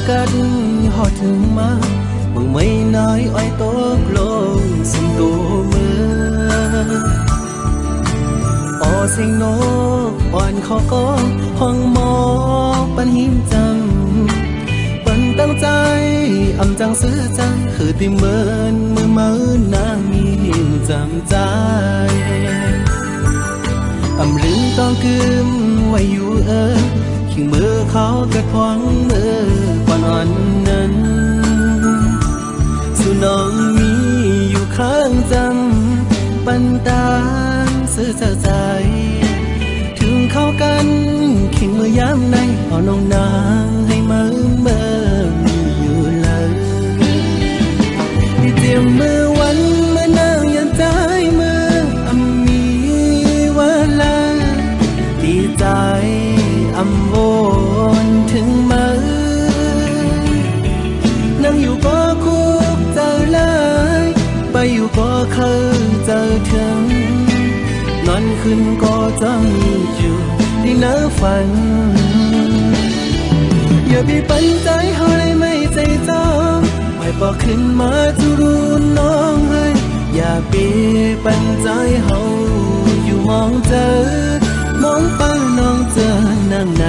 กันหอดถึงมามึงไม่น้อยอ้อยตกลงสุ่มตัวมือออเสียงนกอ่อนขอก็ห้องหมอปันหิมจำปันตั้งใจอำจังซื้อจังคือติเมินมือมือนางมีหิมจำใจอำลืมต้องกึมไว้อยู่ขิงมือเขากระทวงมือก่อนอ่อนนั้นสู่น้องมีอยู่ข้างจำปันตามซื้อใจถึงเข้ากันขิงมือย้ำในเอาน้องนางให้มือมีอยู่เลยที่เตรียมมือวันเมื่อนางยันใจมือมีวันละดีใจอำวนถึงมือนั่งอยู่ก็คุกเจอเลยไปอยู่ก็เคยเจอถึงนอนขึ้นก็จะมีอยู่ที่เนื้อฝันอย่าไปปันใจเขาเลยไม่ใจจองไม่บอกขึ้นมาจะรู้น้องให้อย่าไปปันใจเขาอยู่มองเจอมองไปน้องเจอนั่งไหน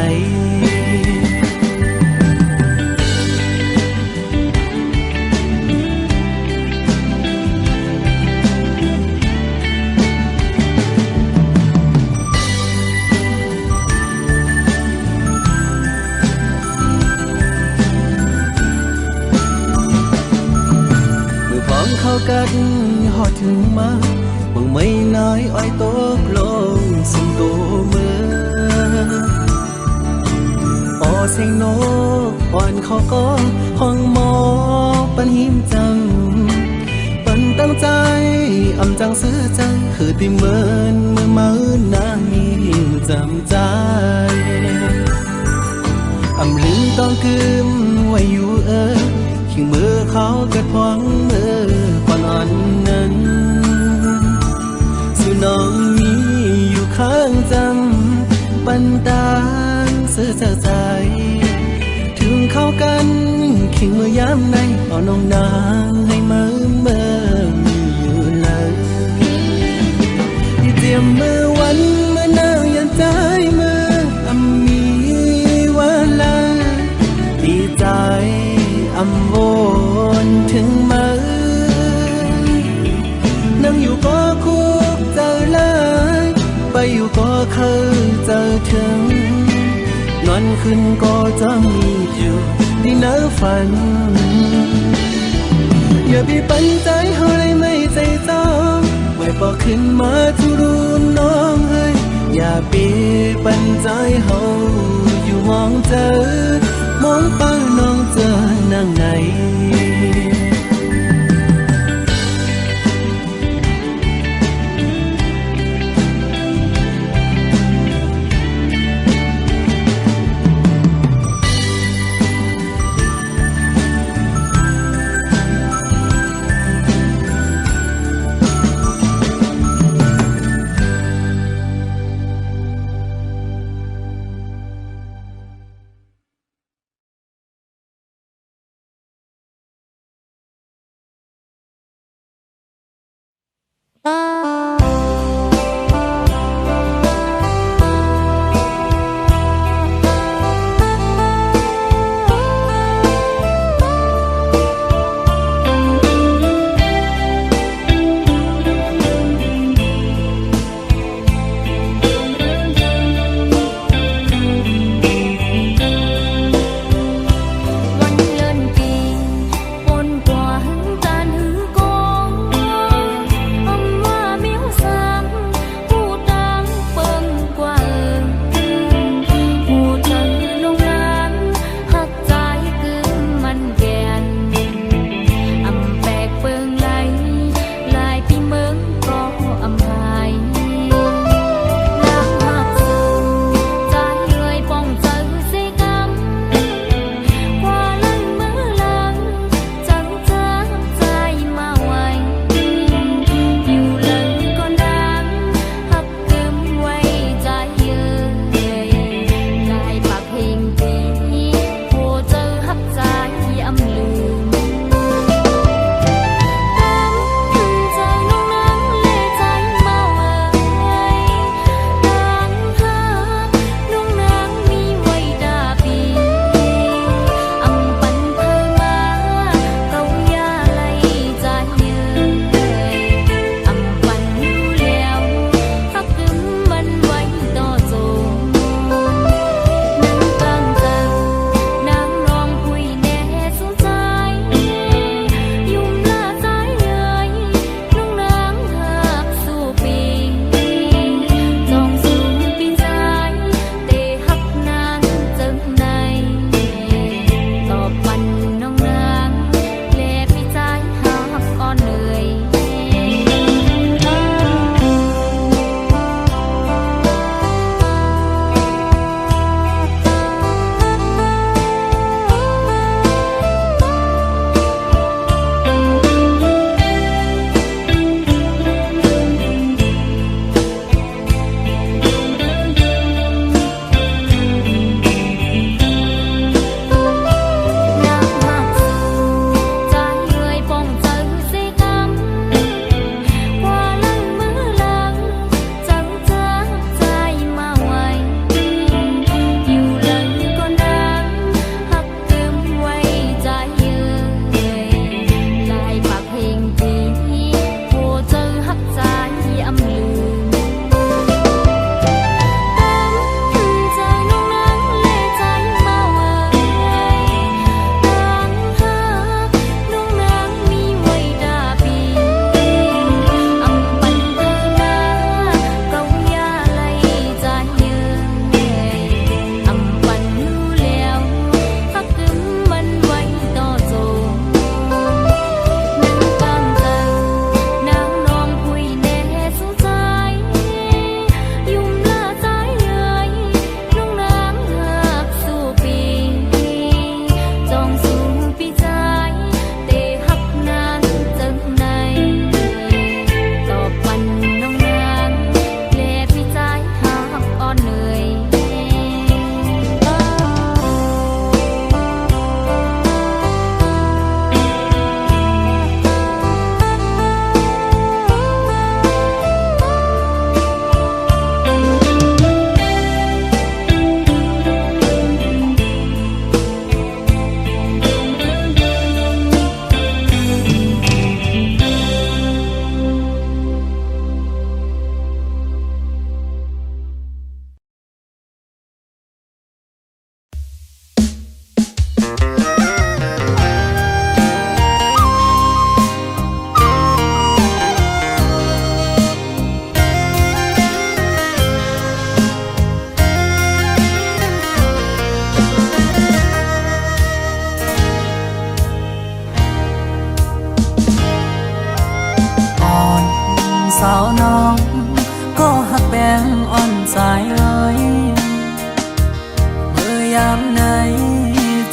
เข้ากันหอดถึงมามึงไม่น้อยอ้อยตกลงสุ่มตัวมือออเสียงนกอ่อนขอก็ห้องหมอปันหิมจำปันตั้งใจอำจังซื้อจังคือติเมินมือมือนางมีหิมจำใจอำลืมต้องกึมไว้อยู่ขิงมือเขากระทวงมือก่อนอ่อนนั้นสู่น้องมีอยู่ข้างจำปันตามซื้อใจถึงเข้ากันขิงมือย้ำในเอาน้องนางให้มือมีอยู่เลยที่เตรียมมือวันเมื่อนางยันใจมือมีวันละดีใจอำวนถึงมือนั่งอยู่ก็คุกเจอเลยไปอยู่ก็เคยเจอถึงนอนขึ้นก็จะมีอยู่ที่เนื้อฝันอย่าไปปันใจเขาเลยไม่ใจจองไม่บอกขึ้นมาจะรู้น้องให้อย่าไปปันใจเขาอยู่มองเจอมองไปน้องเจอนั่งไหนมี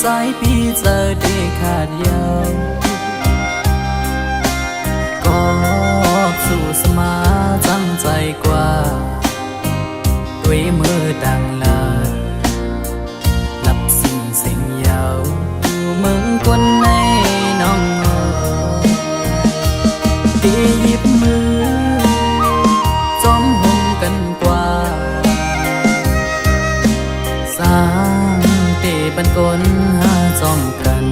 ใจพี่เจอได้ขาดยาวก็สู้สมาจังใจกว่าด้วยมือดังลาลับสิ่งเสียงยาวมึงคนในน้องตีหยิบมือจอมห่มกันกว่าสร้างเตบันกลหาจอมกัน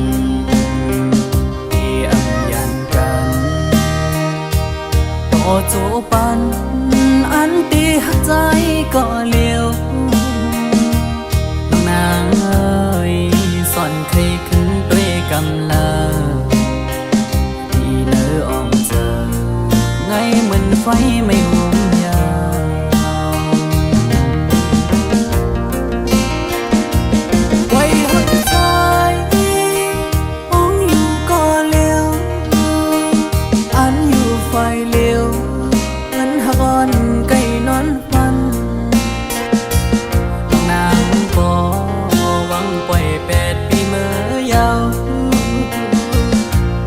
ที่อังยันกันต่อโจปันอันตีหักใจก็เลี้ยวน้องนางเอ้ยสอนเคยขึ้นด้วยกำลาที่เนื้ออ่อมเจอไงเหมือนไฟไม่ห่มยาวไว้หัวใจมองอยู่ก็เลี้ยวอันอยู่ไฟเลี้ยวเหมือนหักอ่อนไก่นอนฟันนางก็หวังปล่อย8 ปีเมื่อยาว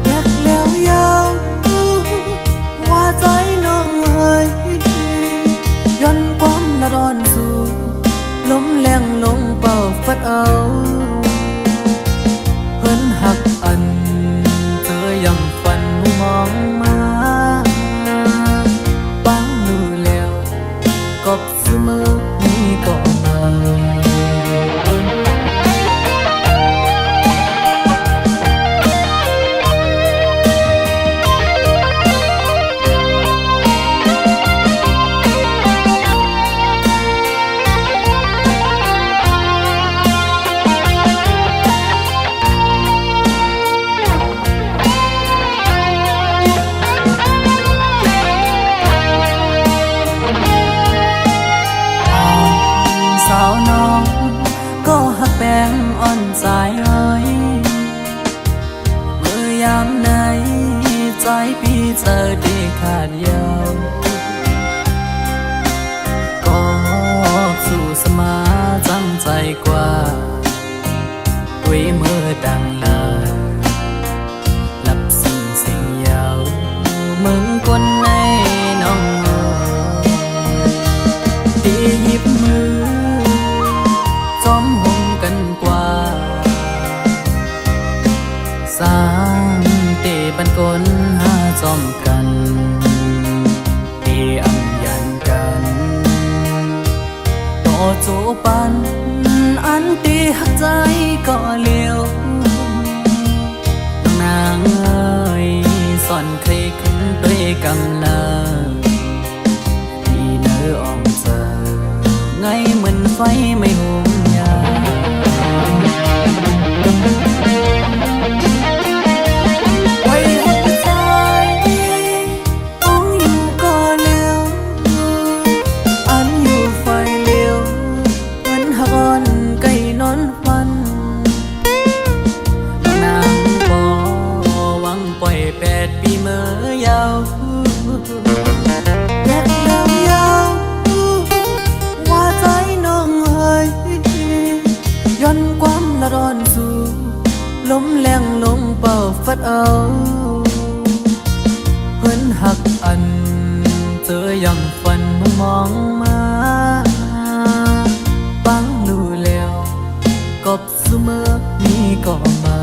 อยากแล้วยาวว่าใจน้องเอ้ยย้อนความละร้อนสู่ลมแรงลงเป่าฟัดเอาเพิ่นหักอันเธอยังฝันมุมองมาปังมือแล้วกบเสมอนี้ก็มาสาวน้องก็หักแป้งอ่อนสายเอ้ยเมื่อยามไหนใจพี่เจอได้ขาดยาวก็สู้สมาจังใจกว่าด้วยมือดังลาลับสิ่งเสียงยาวมึงคนในน้องตีหยิบมือจอมห่มกันกว่าสร้างเตบันกลหาจอมกันที่อังยันกันต่อโจปันอันตีหักใจก็เลี้ยวน้องนางเอ้ยสอนเคยขึ้นด้วยกำลาที่เนื้ออ่อมเจอไงเหมือนไฟไม่ห่มยาวไว้หัวใจมองอยู่ก็เลี้ยวอันอยู่ไฟเลี้ยวเหมือนหักอ่อนไก่นอนฟันนางบ่หวังปล่อย8 ปีเมื่อยาวอยากแล้วยาวว่าใจน้องเอ้ยย้อนความละร้อนสู่ลมแรงลงเป่าฟัดเอาเพิ่นหักอันเธอยังฝันมุมมองมาปังรู้แล้วกบเสมอนี้ก็มา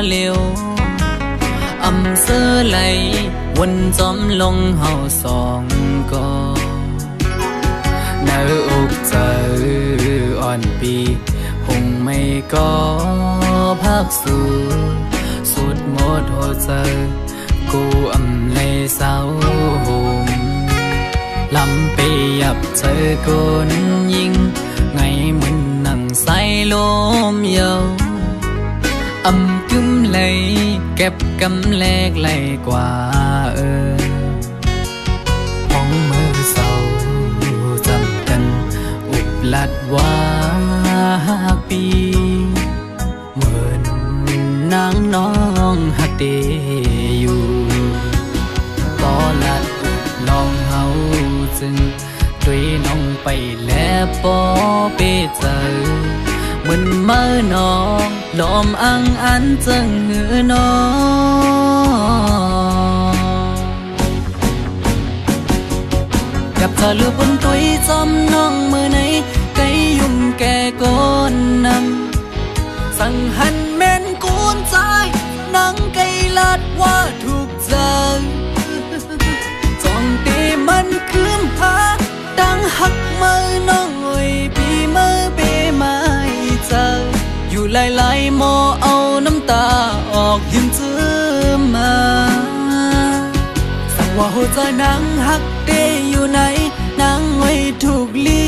เร็วอำเสอไหลวนจอมลงเฮาสองก็เนื้ออกเจออ่อนปีหงไม่ก็พักสู่สุดหมดหัวใจกูอำเลยเศร้าหมลำไปยับเจอคนยิงไงมึนนั่งใส่ลมเยาวอำกึมเลยเก็บกำแลกไหลกว่าห้องมือเศร้าจำกันอุบลัดว่าปีเหมือนนางน้องหักเดอยู่ก็ลัดอุบลองเฮาจึงด้วยน้องไปแล้วปอเปเจอเหมือนเมื่อน้องลมอังอันจึงหือน้องกับเธอลือบนตุยจอมน้องมือไหนไกยุ่มแก่ก้นนำสั่งหันแม่นกูนใจนังไกลัดว่าถูกใจจองตีมันคืมพาดังหักมือน้องเอ้ยปีมือเปไม่เจออยู่หลายๆโมเอาน้ำตาออกยืมจื้อมาสั่งว่าหัวใจนางหักเดอยู่ไหนนางไว้ถูกลี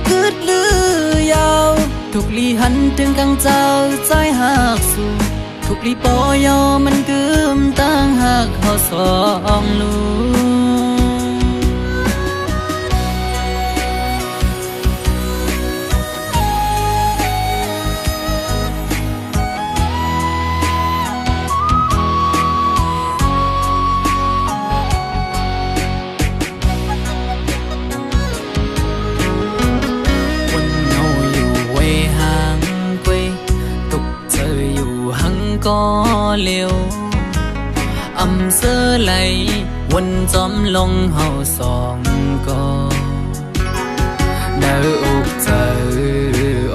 คืดลือยาวถูกลีหันถึงกังเจ้าใจหักสู่ถูกลีปอยอมันกึมตั้งหักเขาสองลูก็เร็วอำเสอไหลวนจอมลงเฮาสองก็เนื้ออกเจอ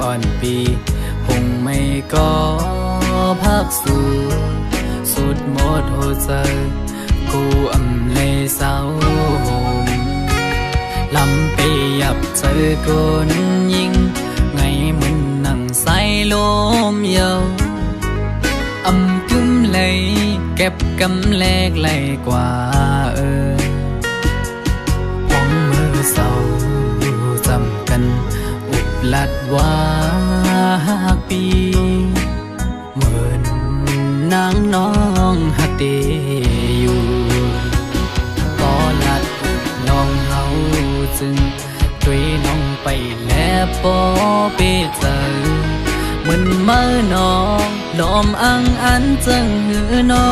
อ่อนปีหงไม่ก็พักสู่สุดหมดหัวใจกูอำเลยเศร้าหมลำไปยับเจอคนยิงไงมึนนั่งใส่ลมเยาวอำกึมเลยเก็บกำแลกไหลกว่าห้องมือเศร้าจำกันอุบลัดว่าปีเหมือนนางน้องหักเดอยู่ก็ลัดอุบลองเฮาจึงด้วยน้องไปแล้วปอเปเจอเหมือนเมื่อน้องลมอังอันจึงหือน้อ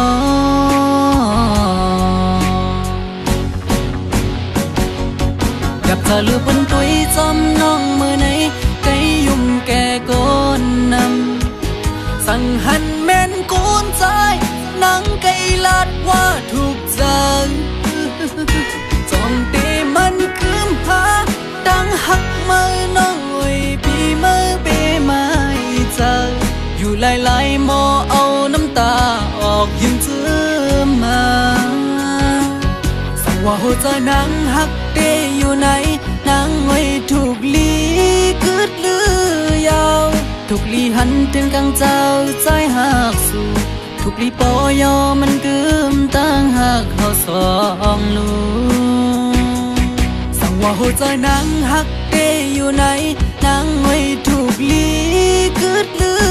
งกับเธอลือบนตุยจอมน้องมือไหนไกยุ่มแก่ก้นนำสั่งหันแม่นกูนใจนังไกลัดว่าถูกใจจองตีมันคืมพาดังหักมือน้องเอ้ยปีมือเปไม่เจออยู่หลายๆโมเอาน้ำตาออกยืมจื้อมาสั่งว่าหัวใจนางหักเดอยู่ไหนนางไว้ถูกลีคืดลือยาวถูกลีหันถึงกังเจ้าใจหักสู่ถูกลีปอยอมันกึมตั้งหักเขาสองลูสั่งว่าหัวใจนางหักเดอยู่ไหนนางไว้ถูกลีคืดลือ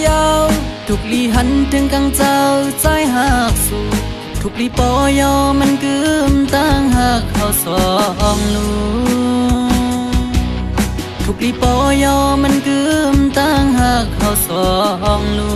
ยาวถูกลีหันถึงกังเจ้าใจหักสู่ถูกลีปอยอมันกึมตั้งหักเขาสองลูถูกลีปอยอมันกึมตั้งหักเขาสองลู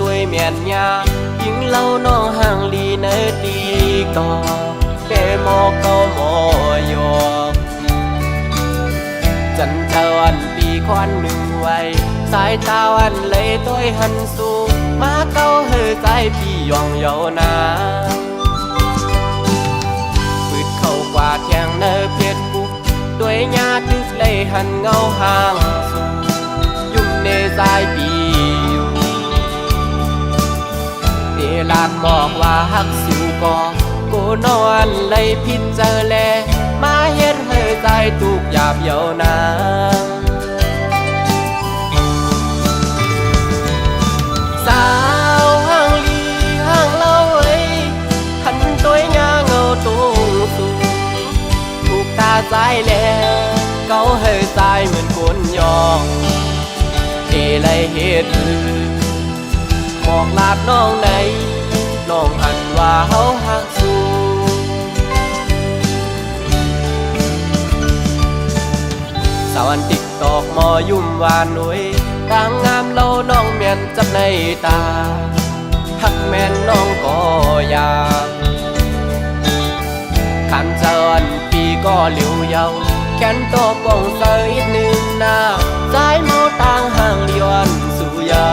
ตัวเมียนยายิงเล่าน้องห่างลีเนดีก่อเดโมก็โมยอกจันเจ้าอันปีควันหนึ่งไว้สายตาวันเลยต้อยหันสู่มาเก้าเฮอใจพี่ยองเยานาปืดเข้ากว่าเทียงเนอเพียดบุกด้วยญาติเลยหันเงาห่างสู่ยุ่มเนใจปีอยู่เดลาดบอกว่าฮักสู่ก่อกูนอนเลยพิจารแลมาเฮ็ดเฮอใจตุกหยาบเยานาสาวห่างลีห่างเล่าเอ้ยขันตัวหญ้าเงาตุงสูถูกตาใจแล้วเก้าเฮอใจเหมือนคนยองเอเลยเฮ็ดหมอกลาดน้องไหนน้องหันว่าเฮาหักสู่สาวอันติ๊กตอกมอยุ่มวานหนุ่ยต่างงามเล่าน้องเมียนจับในตาหักแม่นน้องก็อยากขันเจริญปีก็เหลียวเยาแขนโตป่องเสยหนึ่งหน้าใจเมาต่างห่างเลียนสู่เยา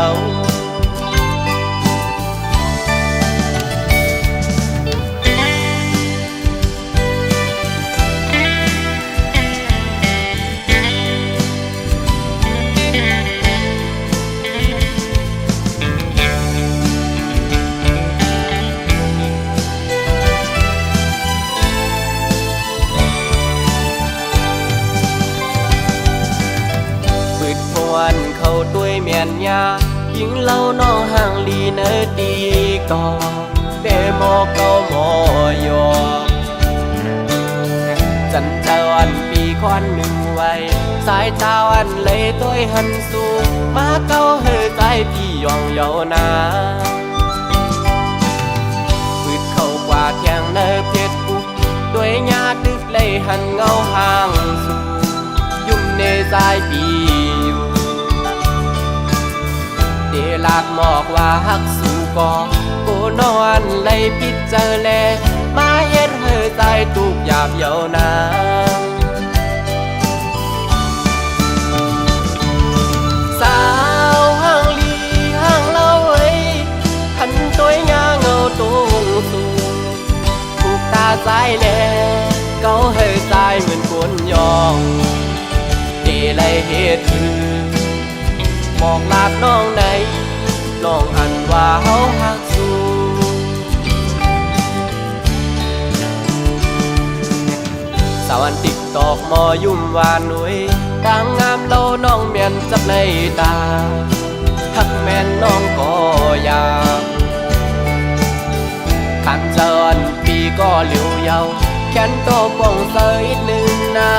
เขาด้วยเมียนยายิงเล่าน้องห่างลีเนดีก่อเดโมก็โมยอกจันเจ้าอันปีควันหนึ่งไว้สายตาวันเลยต้อยหันสู่มาเก้าเฮอใจพี่ยองเยานาปืดเข้ากว่าเทียงเนอเพชรบุกด้วยญาติเลยหันเงาห่างสู่ยุ่มเนใจปีอยู่เดลาดหมอกว่าฮักสู่ก่อกูนอนเลยพิจารแลมาเฮ็ดเฮอใจตุกหยาบเยานาสาวห่างลีห่างเล่าเอ้ยขันตัวหญ้าเงาตุงสู่ถูกตาใจแลเก้าเฮอใจเหมือนคนยองเดเลยเฮ็ดบอกลาดน้องไหนน้องหันว่าเฮาหักสู่สาวอันติ๊กตอกมอยุ่มวานหนุ่ยต่างงามเล่าน้องเมียนจับในตาหักแม่นน้องก็อยากขันเจริญปีก็เหลียวเยาแขนโตป่องเสยหนึ่งหน้า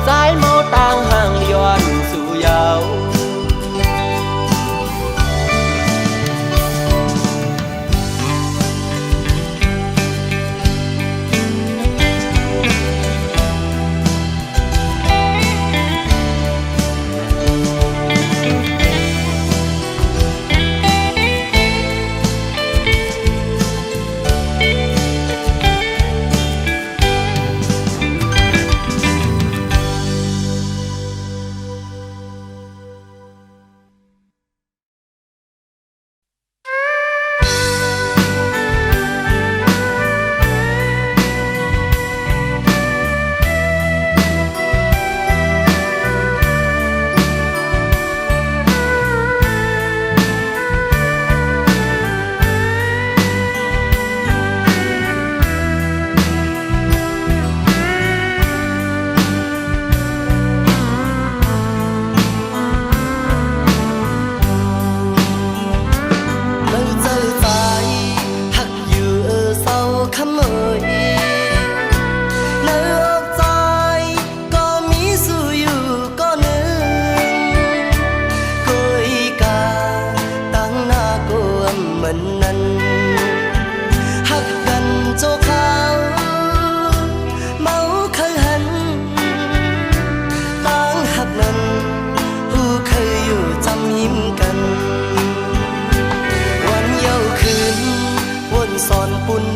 สายเมาต่างห่างเลียนสู่เยา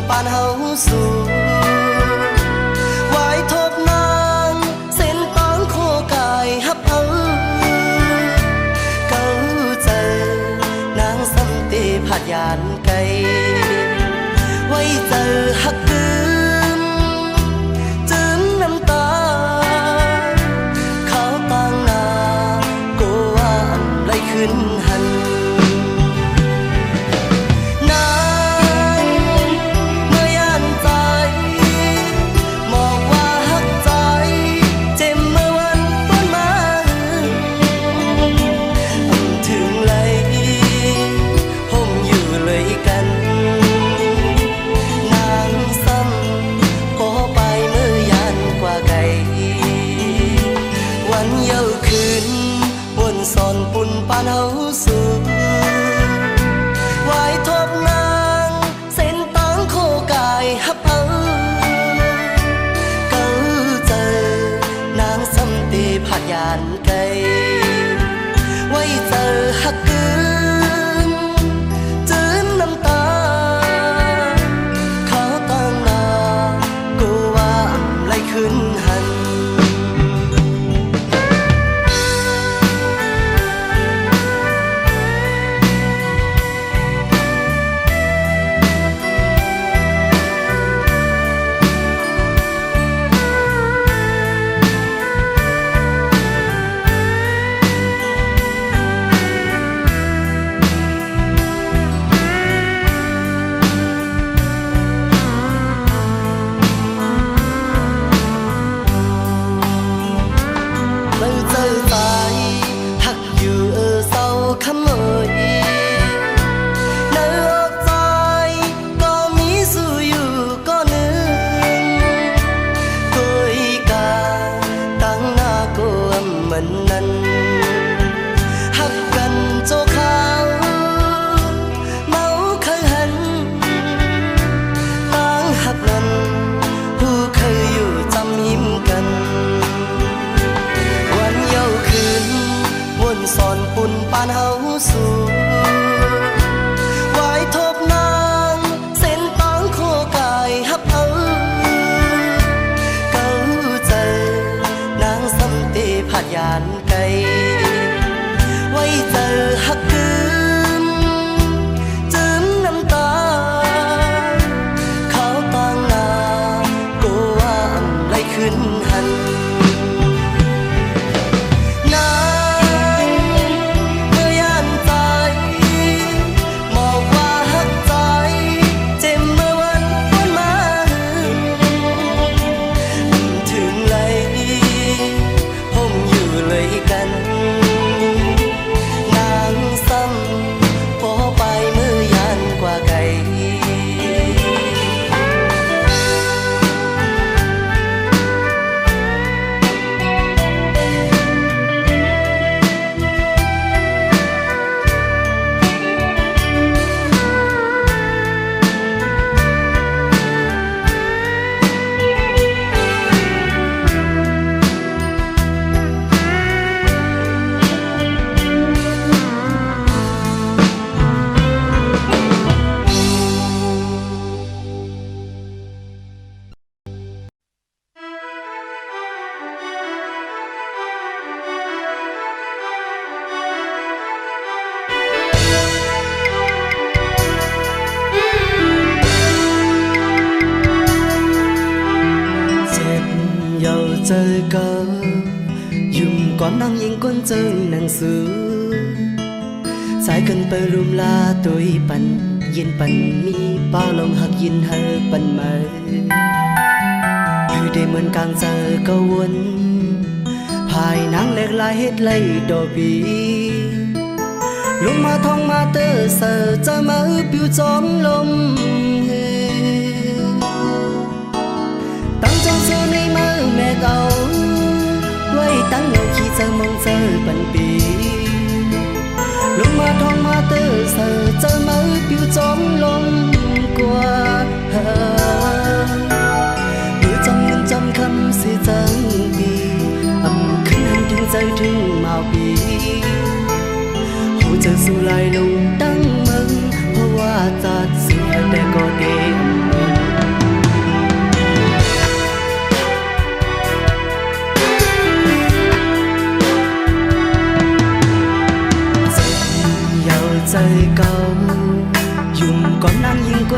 ปานเฮาสู่ไว้ทบนางเส้นตางโคกายฮับเอาเก้าเจอนางสำเตผัดยานไกลไว้เจอฮักกืนจืนน้ำตาเขาต่างนาโกว่าอันไหลขึ้นหันนางเมื่อยานใจมองว่าฮักใจเจ็บเมื่อวันต้นมาถึงไหลห่มอยู่เลยกันนางซ้ำขอไปเมื่อยานกว่าไกลวันเย้าคืนวนสอนปุ่นปานเฮาสู่ไว้ทบนางเส้นตางโคกายฮับเอาเก้าเจอนางสำเตผัดยานไกลไว้เจอฮักกืนจืนน้ำตาเขาตั้งนากูว่าไหลขึ้นหันเราเจอตายหักอยู่เศร้าขโมยในอกใจก็มีสู้อยู่ก็หนึ่งกุยกาตั้งหน้าก็เหมือนนั้นหักกันโจขาวเมาเคยหันตั้งหักนั้นผู้เคยอยู่จำยิ้มกันวันเย้าคืนวนสอนปุ่นปานเฮาสู่ไว้ทบนางเส้นตางโคกายฮับเอาเก้าเจอนางสำเตผัดยานไกลไว้เจอฮักกืนจืนน้ำตาเขาต่างนาโกว่าอันไหลขึ้นหันนางเมื่อยานใจมองว่าฮักใจเจ็บเมื่อวันต้นมาถึงไหลห่มอยู่เลยกันนางซ้ำขอไปเมื่อยานกว่าไกลเจ็บเย้าเจอก็ยุ่มก่อนน้องยิงก้นเจอหนังสือสายกันไปรุมลาตัวปันยินปันมีป้าลงหักยินเฮอปันมาอยู่ได้เหมือนกลางเจอก็วนภายนางเล็กลายเฮ็ดไล่ดอกบีลงมาท้องมาเตอเสอจะมาปิวจอมลมตั้งจงสู้ในมือแม่เก่าไว้ตั้งเงาขี้เจอมองเจอปันปีลงมาท้องมาเตอเสอจะมาปิวจอมลมกว่ามือจำเงินจำคำสิจังปีขึ้นหันถึงใจถึงเมาปีหูเจอสู้ลายลงตั้งมึงเพราะว่าจัดสู้แต่ก็เดม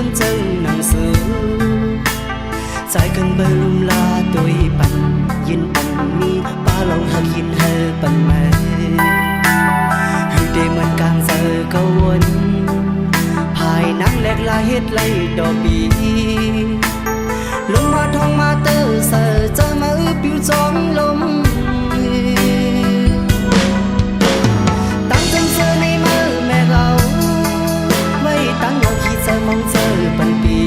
quân chân nàng xưa trái cần bờ lum la tôi bắn yên bắn mi ba lòng hạc yên hơ bắn mê hư đểมันcàng giờ câu quânภายนังแหลกลายเฮ็ดไล่ดอกบีลงมาทองมาเตอเสอเจอมาปิวจองลมตั้งจำเจอในมือแม่เราไว้ตั้งเราคิดเจอมองเจอปันปี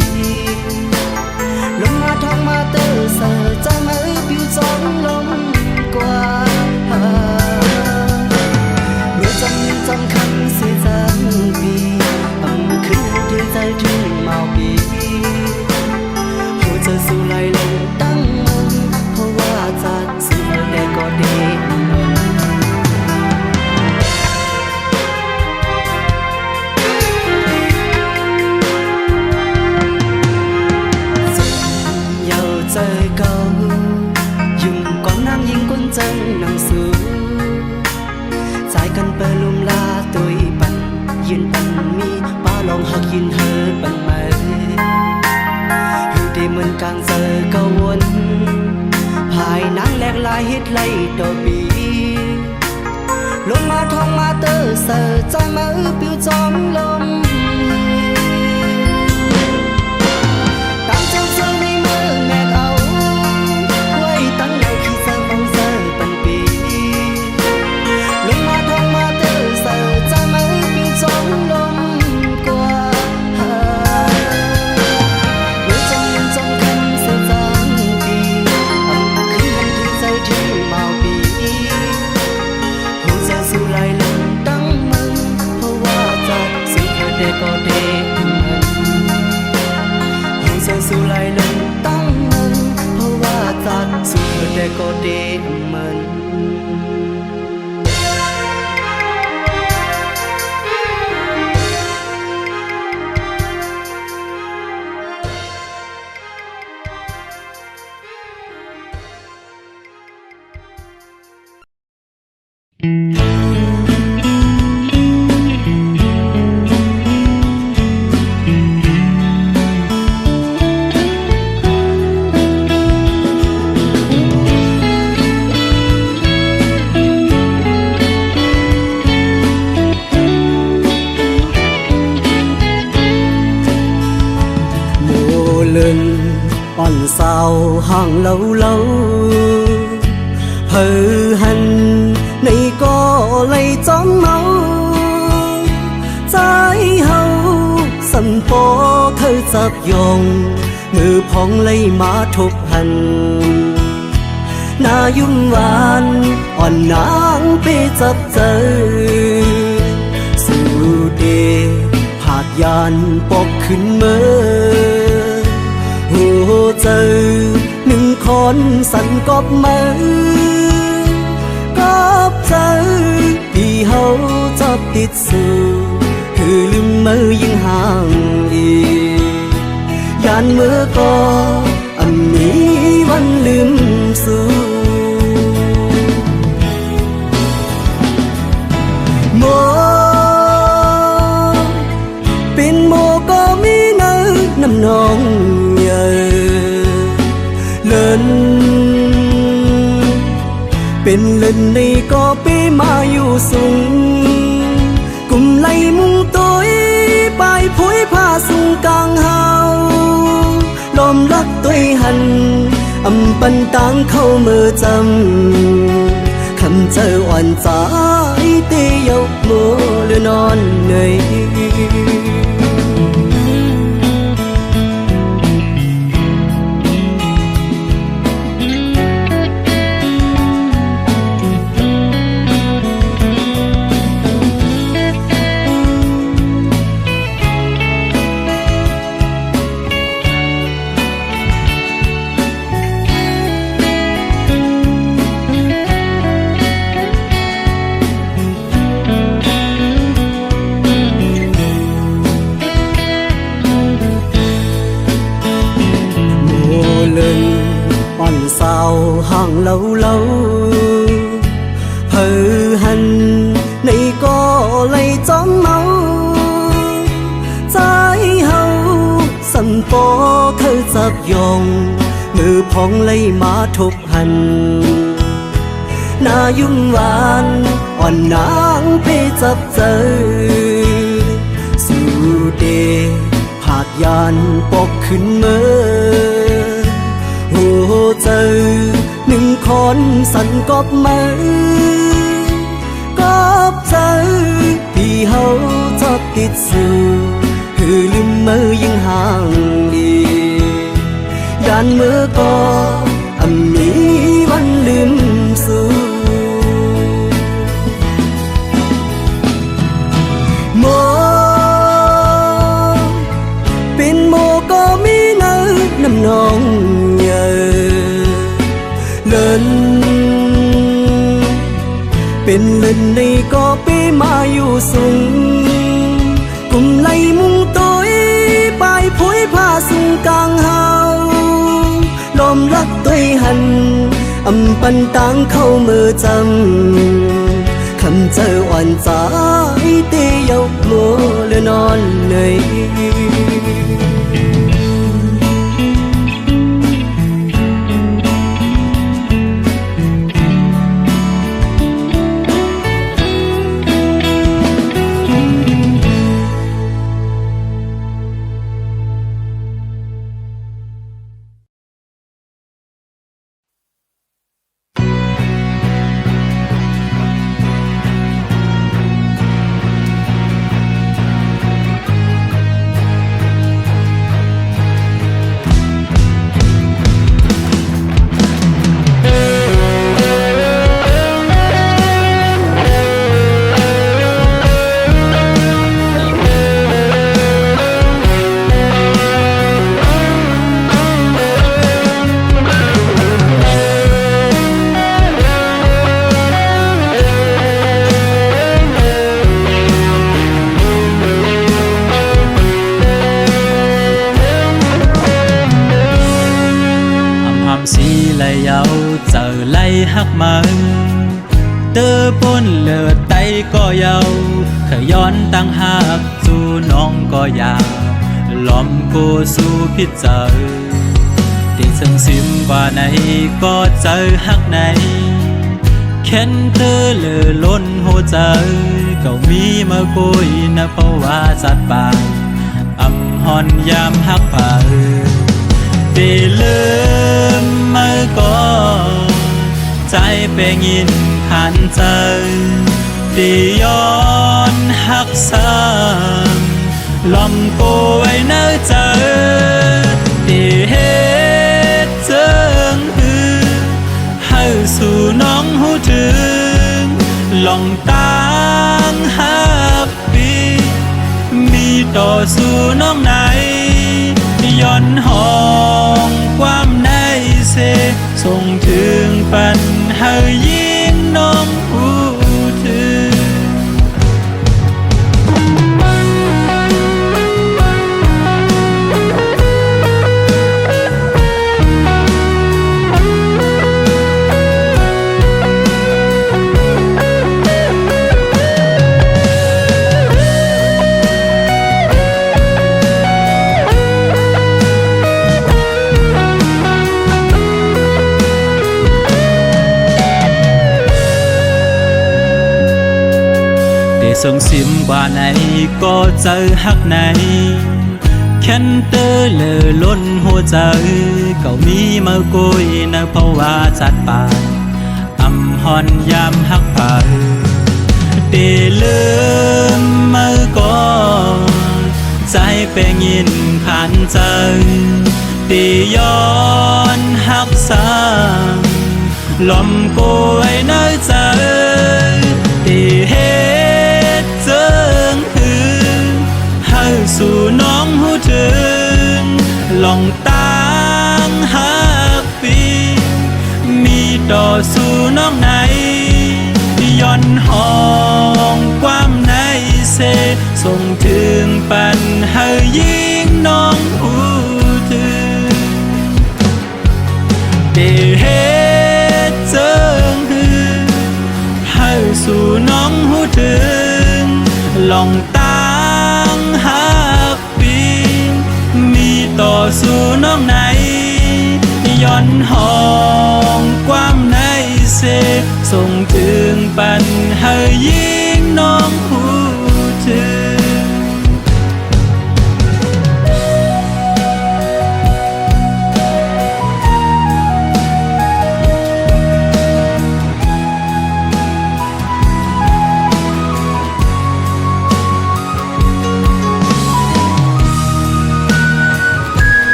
ลงมาทองมาเตอเสอเจอมาปิวจองลมกว่าเมื่อจำคำเสียจำปีขึ้นที่ใจถึงเมาปีหัวใจสู้ไหลลงตั้งมันเพราะว่าจะสู้ได้ก็ดียาวใจเก่ายุ่งก่อนน้ำยิงก้นจังหนังสือใจกันเปิดลุมลาตัวปันยืนปันมีlòng hạc yên hơ bần mê hư để mình càng giờ câu quân hai nắng lẹt lại hết lây đỏ bì lúc mà thong mà tơ sờ trái mà piu trong lông tăng trong sơ này mơ mẹ ấu quay tăng đầu khi giờ mong giờ bần bì lúc mà thong mà tơ sờ trái mà piu trong lôngก็เดมันหูใจสู้ไหลลงตั้งมันเพราะว่าจัดสู้ได้ก็เดมันอ่อนสาวห่างlâu lâu hờ hành này có lấy chóm máu trái hậu sân phố thơ dập dòng ngư phong lấy má thục hành na dung vànอ่อนนางไปจับเจอสู่เดผาดยานปอกขึ้นเมื่อหัวใจหนึ่งคนสั่นกอบมือกอบใจที่เขาจับติดสู่คือลืมมือยิ่งห่างอียานเมื่อก็อันนี้วันลืมสู่โมเป็นโมก็มีเนื้อน้ำนองเป็นเล่นในก็ไปมาอยู่สูงกุมไล่มุงตัวไปผุยผ้าสูงกลางเฮาลมรักตัวหันอำปันตังเข้ามือจำคำเจออ่อนใจเตยกมือหรือนอนเหนื่อยสาวห่างlâu lâu hờ hành này có lấy chóm máu trái hậu โปเคยจับยองมือพองเลยมาทบหันนายุ่งหวานอ่อนนางไปจับเจอสู่เดผาดยานปกขึ้นเมื่อโหเจอหนึ่งคนสันกอบมือกอบเจอที่เฮาจับติดสู่คือลืมมือยิ่งห่างดีด้านมือก็มีวันลืมสู่โมเป็นโมก็มีเนื้อน้ำนองเยอะเลินเป็นเลินในก็ปีมาอยู่สูงกุมไหลมุงตัวปลายผุยผ้าสูงกลางเฮาลมรักตัวหันปันตังเข้ามือจำคำเจออ่อนใจเตียกมัวเลือนอนเหนื่อยฮักมันเตอปนเลือดไตก็เยาขย้อนตั้งหักสู่น้องก็อยากล้อมกูสู่พิจารที่ซึ่งซิมกว่าไหนก็เจอฮักไหนแค้นเธอเลือล้นหัวใจก็มีมาคุยนะเพราะว่าจัดปากหอนยามฮักผ่าได้ลืมมาก่อนใจเป็นยินขันใจที่ย้อนหักซ้ำลมกูไว้เนื้อใจที่เหตุเจิงหือให้สู่น้องหูถึงลองตั้งหักปีมีต่อสู่น้องไหนย้อนห้องความในเสส่งถึงปันให้ยิ่งน้องหูถึงส่งซิมกว่าไหนก็เจอฮักไหนแค้นเตอเลือล้นหัวใจก็มีมากุยนะเพราะว่าจัดปากหอนยามฮักผ่าได้ลืมมาก่อนใจเป็นยินขันใจได้ย้อนฮักซ้ำลมกูไว้ในใจได้เห็นเจิงหือให้สู่น้องหูถึงลองตั้งหักปีมีต่อสู่น้องไหนย้อนห้องความในเสส่งถึงปันให้ยิ่งน้องหูถึงได้เห็นเจิงหือให้สู่น้องหูถึงลองตั้งหักปีมีต่อ อนห้องความในเสส่งถึงปัน